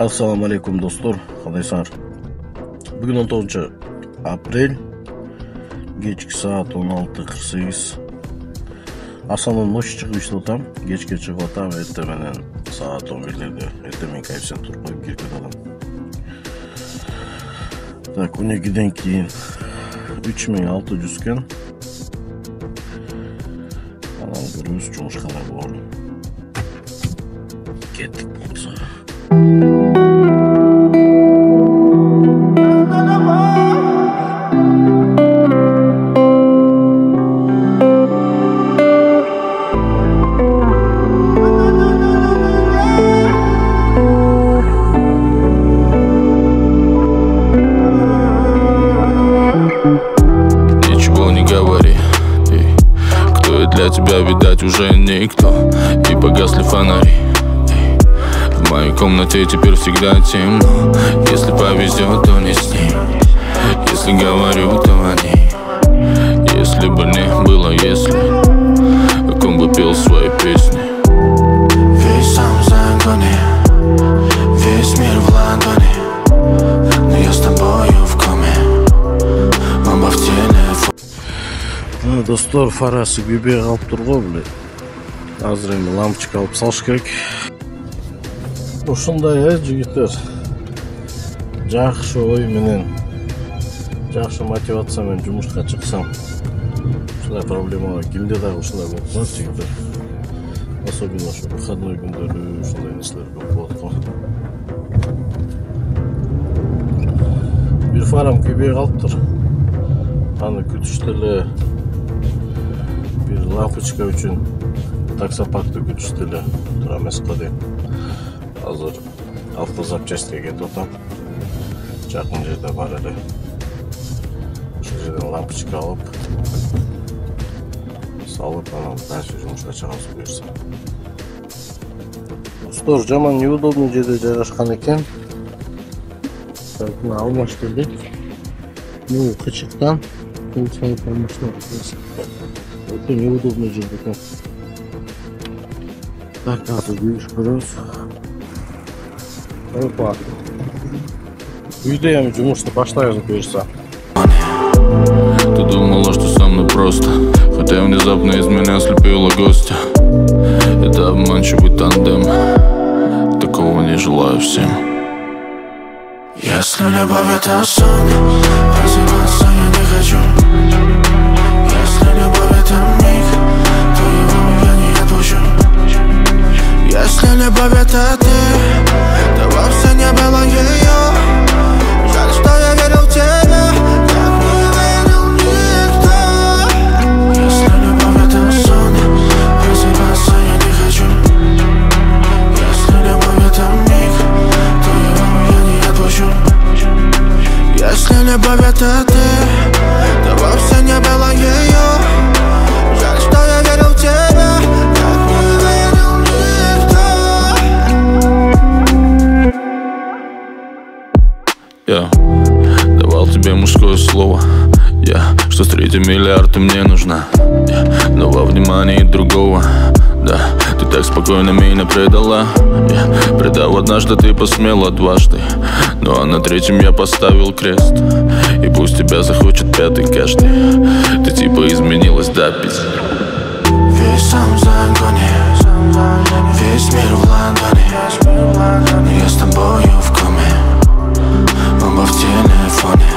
Assalamu alaikum dostlar, kadaysar. Bugün 19 aprel, geçki saat 16:48. Asanın noş çıkıp işte otam, geçki çıkıp otam, ertemenen saat 11'lerde, ertemen kayıpsen turp koyup girip alalım. Tak, 12'den keyin 3600 ken. Anam görüyoruz, çumuşkalar bu oğlum. Kettik bolsa. Ничего не говори, кто я для тебя, видать, уже никто. И погасли фонари. В моей комнате теперь всегда темно. Если повезет, то не с ней. Если говорю, то они. Если бы не было, если как он бы пел свои песни. Весь сам в загоне, весь мир в ладони, но я с тобою в коме, оба в телефоне. Dostlar, farasi göbeğe kalıp durgu bile. Hazır endi lampochka alıp salış gerek. Ушундай жигиттер. Жакшы ой менен, жакшы мотивация менен жумушка чыксам, ушундай проблема кимде дагы ушундай болуп калат жигиттер. Особенно ушу выходной күндөрү ушундай нерселер көп болот го. Бир фарам көбөйүп калыптыр. Аны күтүштө эле бир лампочка үчүн таксопаркты күтүштө эле тура эмес го дейм. Hazır автозапчастьке кетип атам. Жакын жерде бар эле. Ошол жерден лампочка алып, салып, анан дальше жумушка чыгабыз буюрса. Достор, жаман неудобный жерде жайгашкан экен. Мына алмаштырдык. Ну, кычыктан салып алмаштырабыз. Өтө неудобный жерде экен. Так, азыр жүрүш көрөбүз. Опа. Үйдө жумушты баштайбыз буюрса. Ты думала, что со мной просто, хотя внезапно из меня слепила гостя. Это обманчивый тандем, такого не желаю всем. Если любовь это сон, просыпаться я не хочу. Если любовь это миг, то его я не отпущу. Если любовь это ты, то вовсе не было ее. Жаль, что я верил в тебя, как не верил никто. Если любовь это сон, просыпаться я не хочу. Если любовь это миг, то его я не отпущу. Если любовь это ты, то вовсе не было ее. Жаль, что я верил в тебя, как не верил никто. Я давал тебе мужское слово, что с 3 миллиарда ты мне нужна, но во внимании другого. Да, ты так спокойно меня предала. Предал однажды, ты посмела дважды, но на 3-м я поставил крест. И пусть тебя захочет 5-й каждый, ты типа изменилась до пизды. Весь сам в загоне, весь мир в ладони, но я с тобою в коме, оба в телефоне.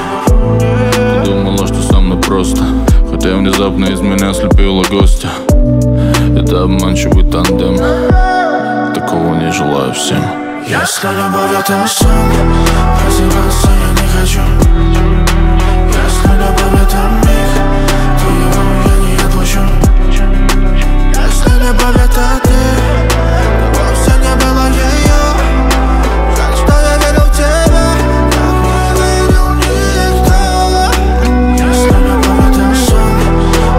Ты думала, что со мной просто, хотя внезапно из меня слепила гостя. Это обманчивый тандем, такого не желаю всем. Если любовь это сон, просыпаться я не хочу. Если любовь это миг, то его я не отпущу. Если любовь это ты, то вовсе не было ее. Жаль, что я верил в тебя, как не верил никто. Если любовь это сон,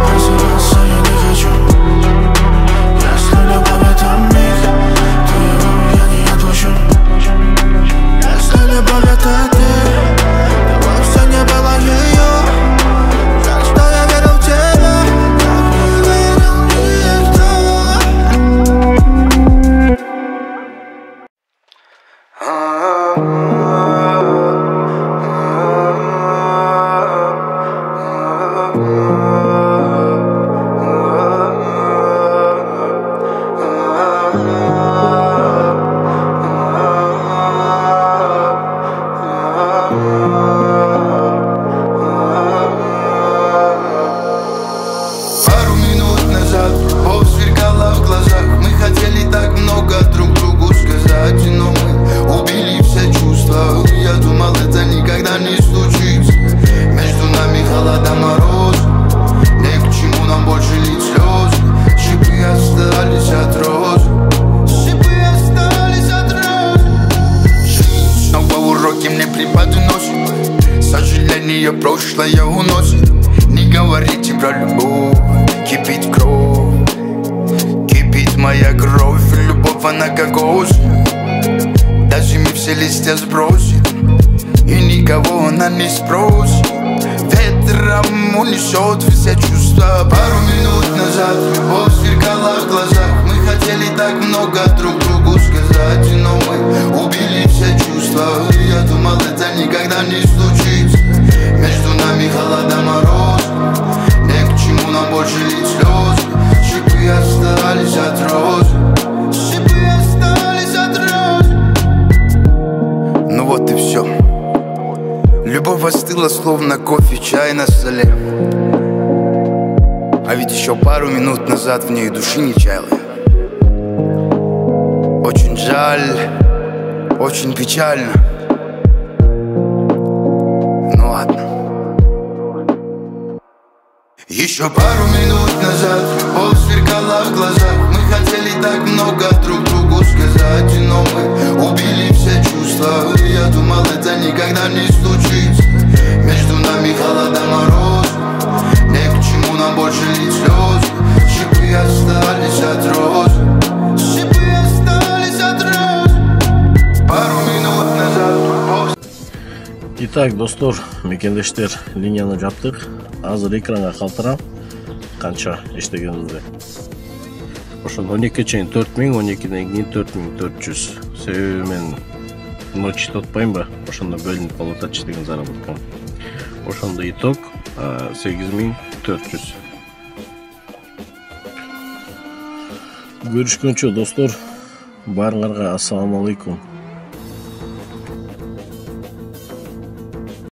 просыпаться я не хочу. Если любовь это миг, то его я не отпущу. Если любовь это ты, то вовсе не было ее. Жаль, что я верил в тебя, как не верил никто. ее прошлое уносит. Не говорите про любовь, кипит кровь, кипит моя кровь. Любовь она как осень, даже мы все листья сбросим, и никого она не спросит. Ветром унесет все чувства. Пару минут назад любовь сверкала в глазах. Мы хотели так много друг другу сказать, но мы убили все чувства. Я думал, это никогда не случится. Между нами холода, мороз, не к чему нам больше лить слезы. Шипы остались от роз, шипы остались от роз. Ну вот и все. Любовь остыла, словно кофе, чай на столе. А ведь еще пару минут назад в ней души не чаяла. Очень жаль, очень печально. Ну ладно. Еще пару минут назад любовь сверкала в глазах. Мы хотели так много друг другу сказать, но мы убили все чувства. Я думал, это никогда не случится. Между нами холода, мороз, не к чему нам больше лить слезы. Шипы остались от роз, шипы остались от роз. Пару минут назад. Итак, достор, мекендештер, линияны жаптык. Азыр экранга калтырам. Канча иштегенибизди. Ошол 12 чейин 4000, 12ден кийин 4400. Себеби мен ночь тотпайм ба, ошондо бөлүнүп калып атат иштеген заработкам. Ошондо итог 8400. Görüşкөнчө достор, баарыңарга ассаламу алейкум.